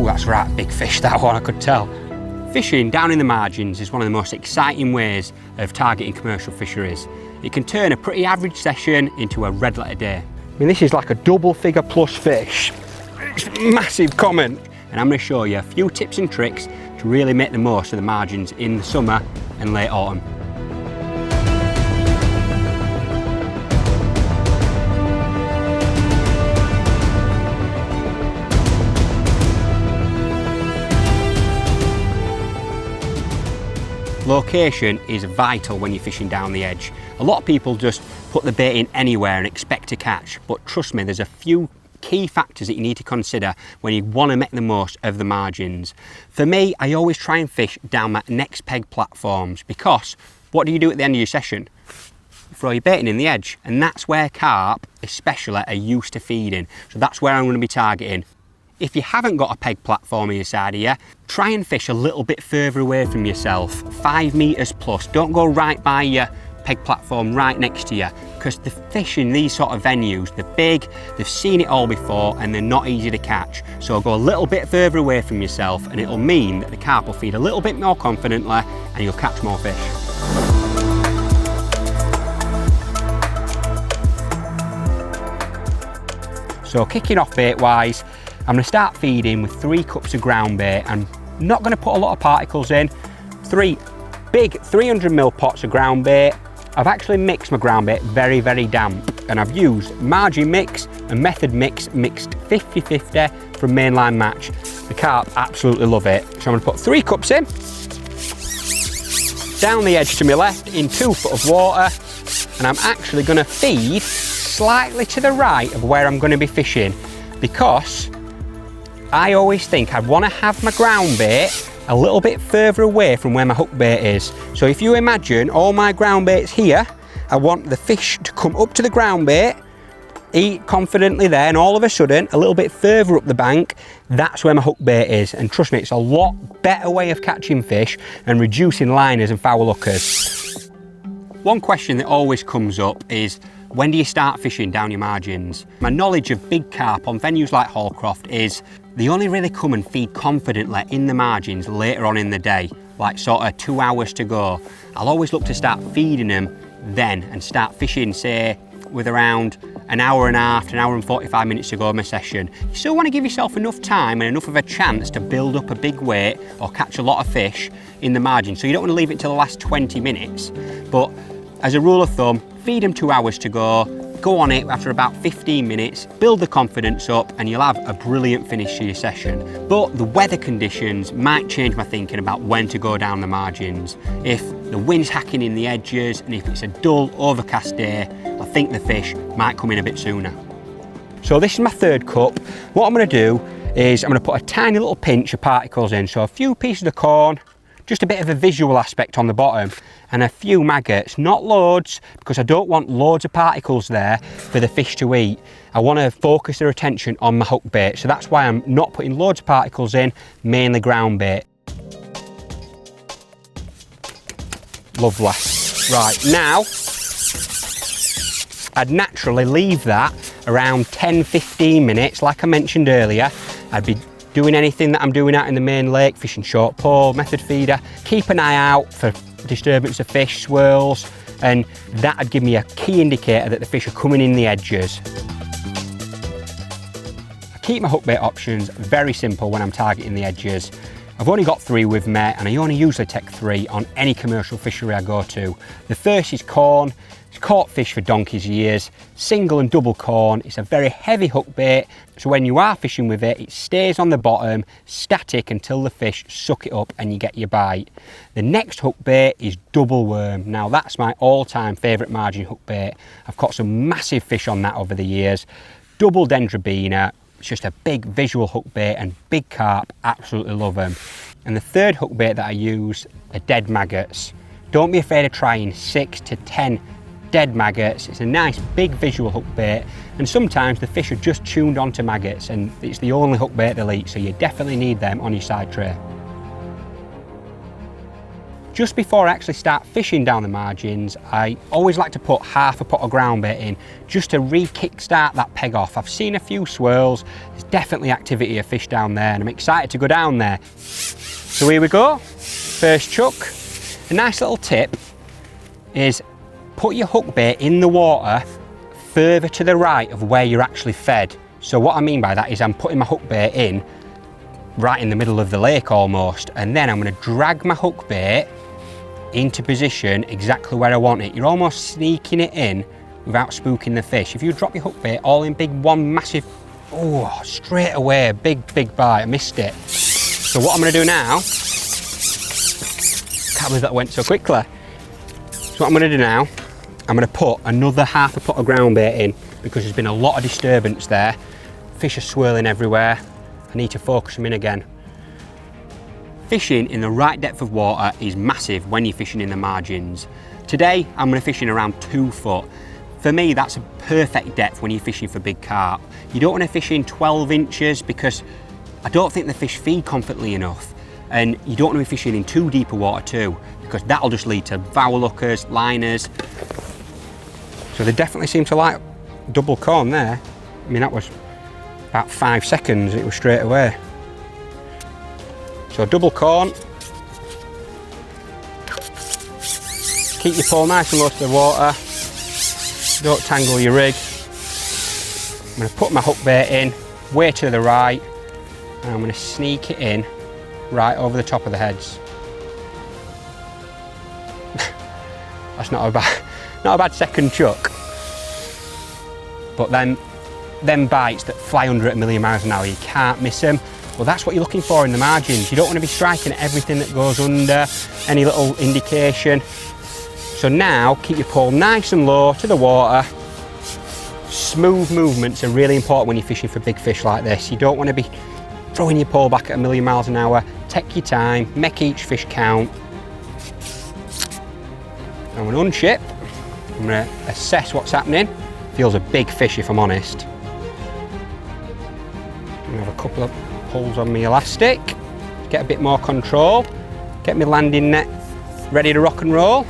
Ooh, that's right, big fish, that one, I could tell. Fishing down in the margins is one of the most exciting ways of targeting commercial fisheries. It can turn a pretty average session into a red letter day. I mean, this is like a double figure plus fish. It's massive common. And I'm going to show you a few tips and tricks to really make the most of the margins in the summer and late autumn. Location is vital when you're fishing down the edge. A lot of people just put the bait in anywhere and expect to catch, but trust me, there's a few key factors that you need to consider when you want to make the most of the margins. For me, I always try and fish down my next peg platforms, because what do you do at the end of your session? You throw your baiting in the edge, and that's where carp especially are used to feeding. So that's where I'm going to be targeting. If you haven't got a peg platform on your side here, try and fish a little bit further away from yourself, 5 metres plus. Don't go right by your peg platform right next to you, because the fish in these sort of venues, they're big, they've seen it all before, and they're not easy to catch. So go a little bit further away from yourself, and it'll mean that the carp will feed a little bit more confidently and you'll catch more fish. So kicking off bait wise, I'm going to start feeding with 3 cups of ground bait. I'm not going to put a lot of particles in. 3 big 300ml pots of ground bait. I've actually mixed my ground bait very, very damp, and I've used margin mix and method mix mixed 50-50 from Mainline Match. The carp absolutely love it. So I'm going to put 3 cups in, down the edge to my left in 2 foot of water, and I'm actually going to feed slightly to the right of where I'm going to be fishing, because I always think I'd want to have my ground bait a little bit further away from where my hook bait is. So if you imagine all my ground bait's here, I want the fish to come up to the ground bait, eat confidently there, and all of a sudden, a little bit further up the bank, that's where my hook bait is. And trust me, it's a lot better way of catching fish and reducing liners and foul hookers. One question that always comes up is, when do you start fishing down your margins? My knowledge of big carp on venues like Hallcroft is they only really come and feed confidently in the margins later on in the day, like sort of 2 hours to go. I'll always look to start feeding them then and start fishing, say, with around an hour and a half to an hour and 45 minutes to go in my session. You still want to give yourself enough time and enough of a chance to build up a big weight or catch a lot of fish in the margin. So you don't want to leave it till the last 20 minutes. But as a rule of thumb, feed them 2 hours to go on it after about 15 minutes, build the confidence up, and you'll have a brilliant finish to your session. But the weather conditions might change my thinking about when to go down the margins. If the wind's hacking in the edges, and if it's a dull, overcast day, I think the fish might come in a bit sooner. So this is my 3rd cup. What I'm going to do is I'm going to put a tiny little pinch of particles in, so a few pieces of corn, just a bit of a visual aspect on the bottom, and a few maggots, not loads, because I don't want loads of particles there for the fish to eat. I want to focus their attention on my hook bait, so that's why I'm not putting loads of particles in, mainly ground bait. Lovely. Right, now I'd naturally leave that around 10-15 minutes, like I mentioned earlier. I'd be doing anything that I'm doing out in the main lake, fishing short pole, method feeder. Keep an eye out for disturbance of fish, swirls, and that'd give me a key indicator that the fish are coming in the edges. I keep my hookbait options very simple when I'm targeting the edges. I've only got 3 with me, and I only usually take 3 on any commercial fishery I go to. The first is corn. It's caught fish for donkey's years, single and double corn. It's a very heavy hook bait, so when you are fishing with it, it stays on the bottom, static until the fish suck it up and you get your bite. The next hook bait is double worm. Now that's my all-time favourite margin hook bait. I've caught some massive fish on that over the years. Double dendrobina, it's just a big visual hook bait, and big carp absolutely love them. And the 3rd hook bait that I use are dead maggots. Don't be afraid of trying 6 to 10 dead maggots. It's a nice big visual hook bait, and sometimes the fish are just tuned onto maggots and it's the only hook bait they'll eat, so you definitely need them on your side tray. Just before I actually start fishing down the margins, I always like to put half a pot of ground bait in just to re-kickstart that peg off. I've seen a few swirls, there's definitely activity of fish down there and I'm excited to go down there. So here we go, first chuck. A nice little tip is put your hook bait in the water further to the right of where you're actually fed. So what I mean by that is I'm putting my hook bait in right in the middle of the lake almost, and then I'm going to drag my hook bait into position exactly where I want it. You're almost sneaking it in without spooking the fish. If you drop your hook bait all in big one massive, oh, straight away, big bite, I missed it. So what I'm going to do now, can't believe that went so quickly. So what I'm going to do now, I'm going to put another half a pot of ground bait in because there's been a lot of disturbance there. Fish are swirling everywhere. I need to focus them in again. Fishing in the right depth of water is massive when you're fishing in the margins. Today, I'm going to fish in around 2 foot. For me, that's a perfect depth when you're fishing for big carp. You don't want to fish in 12 inches because I don't think the fish feed confidently enough. And you don't want to be fishing in too deep a water too, because that'll just lead to vowel hookers, liners. So they definitely seem to like double corn there. I mean, that was about 5 seconds, it was straight away. So double corn. Keep your pole nice and low to the water. Don't tangle your rig. I'm going to put my hook bait in way to the right and I'm going to sneak it in right over the top of the heads. That's not a bad second chuck. But then them bites that fly under at a million miles an hour, you can't miss them. Well, that's what you're looking for in the margins. You don't want to be striking at everything that goes under, any little indication. So now, keep your pole nice and low to the water. Smooth movements are really important when you're fishing for big fish like this. You don't want to be throwing your pole back at a million miles an hour. Take your time, make each fish count. I'm going to unship. I'm going to assess what's happening. Feels a big fish if I'm honest. I have a couple of pulls on my elastic, get a bit more control, get my landing net ready to rock and roll.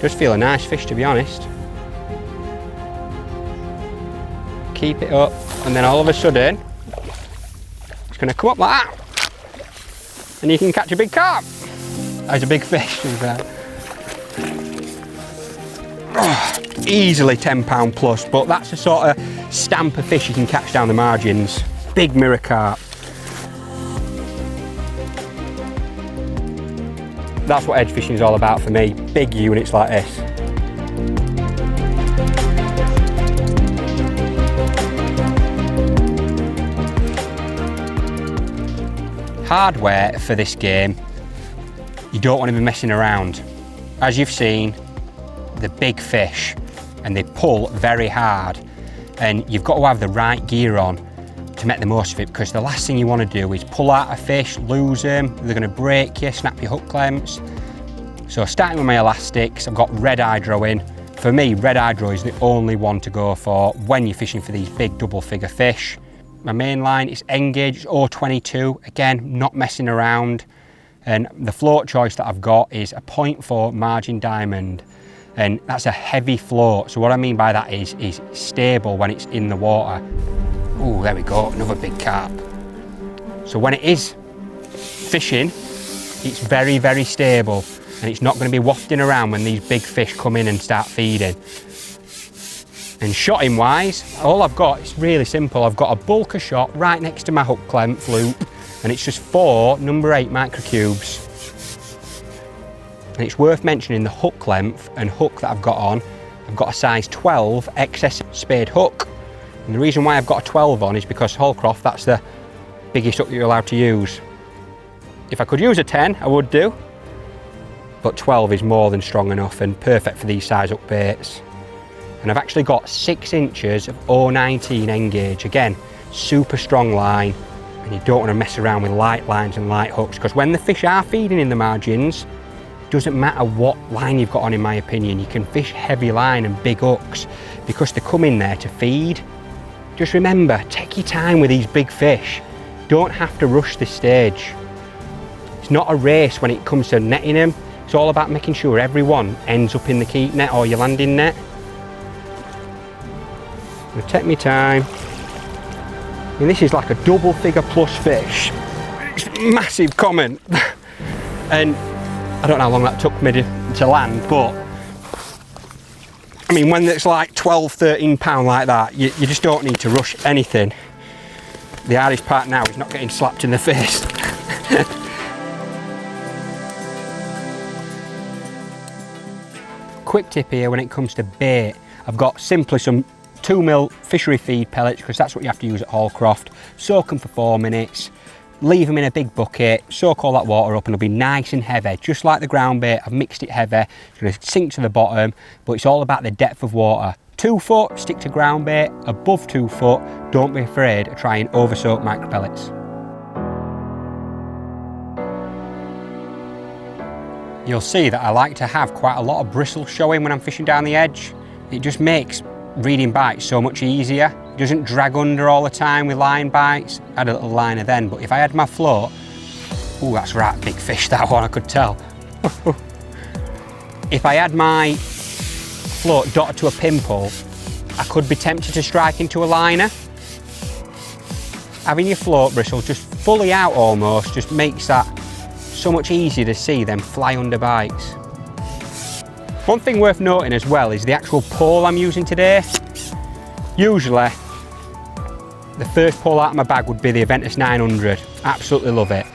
Does feel a nice fish to be honest. Keep it up and then all of a sudden it's going to come up like that and you can catch a big carp. That's a big fish. Easily 10 pound plus, but that's the sort of stamp of fish you can catch down the margins. Big mirror carp. That's what edge fishing is all about for me, big units like this. Hardware for this game, you don't want to be messing around. As you've seen, the big fish and they pull very hard and you've got to have the right gear on to make the most of it, because the last thing you want to do is pull out a fish, lose them, they're going to break you, snap your hook clamps. So starting with my elastics, I've got red hydro in. For me, red hydro is the only one to go for when you're fishing for these big double figure fish. My main line is Engage, it's 0.22, again, not messing around. And the float choice that I've got is a 0.4 margin diamond. And that's a heavy float. So what I mean by that is stable when it's in the water. Oh, there we go, another big carp. So when it is fishing, it's very, very stable and it's not going to be wafting around when these big fish come in and start feeding. And shotting wise, all I've got is really simple. I've got a bulker shot right next to my hook clamp loop and it's just 4 number 8 microcubes. And it's worth mentioning the hook length and hook that I've got on. I've got a size 12 excess spade hook. And the reason why I've got a 12 on is because Holcroft, that's the biggest hook you're allowed to use. If I could use a 10, I would do. But 12 is more than strong enough and perfect for these size hook baits. And I've actually got 6 inches of 0.19 Engage. Again, super strong line. And you don't want to mess around with light lines and light hooks, because when the fish are feeding in the margins, doesn't matter what line you've got on, in my opinion. You can fish heavy line and big hooks because they come in there to feed. Just remember, take your time with these big fish. Don't have to rush this stage. It's not a race when it comes to netting them. It's all about making sure everyone ends up in the keep net or your landing net. I'm going to take my time. And this is like a double figure plus fish. It's massive comment. And I don't know how long that took me to land, but I mean, when it's like 12, 13 pound like that, you just don't need to rush anything. The hardest part now is not getting slapped in the face. Quick tip here when it comes to bait. I've got simply some 2mm fishery feed pellets, because that's what you have to use at Hallcroft. Soak them for 4 minutes, leave them in a big bucket, soak all that water up, and it'll be nice and heavy. Just like the ground bait, I've mixed it heavy. It's going to sink to the bottom, but it's all about the depth of water. 2 foot, stick to ground bait. Above 2 foot, don't be afraid of trying over soak micro pellets. You'll see that I like to have quite a lot of bristles showing when I'm fishing down the edge. It just makes reading bites so much easier. It doesn't drag under all the time with line bites. I had a little liner then, but if I had my float, oh, that's right, big fish, that one, I could tell. If I had my float dotted to a pimple, I could be tempted to strike into a liner. Having your float bristles just fully out almost just makes that so much easier to see them fly under bites. One thing worth noting as well is the actual pole I'm using today. Usually, the first pole out of my bag would be the Aventus 900. Absolutely love it.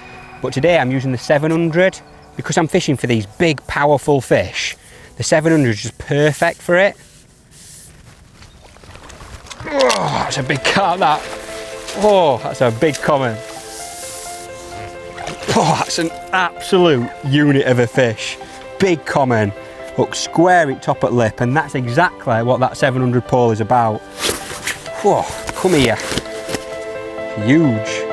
But today I'm using the 700 because I'm fishing for these big, powerful fish. The 700 is just perfect for it. Oh, that's a big carp, that. Oh, that's a big comment. Oh, that's an absolute unit of a fish. Big common, hook square at top at lip, and that's exactly what that 700 pole is about. Whoa, come here. Huge.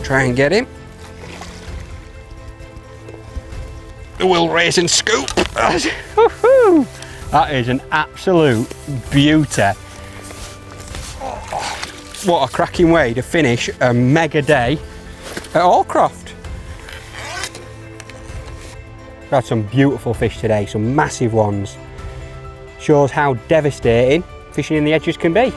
Try and get him. The will raise and scoop. That is an absolute beauty. Oh, what a cracking way to finish a mega day at Hallcroft. We've had some beautiful fish today, some massive ones. Shows how devastating fishing in the edges can be.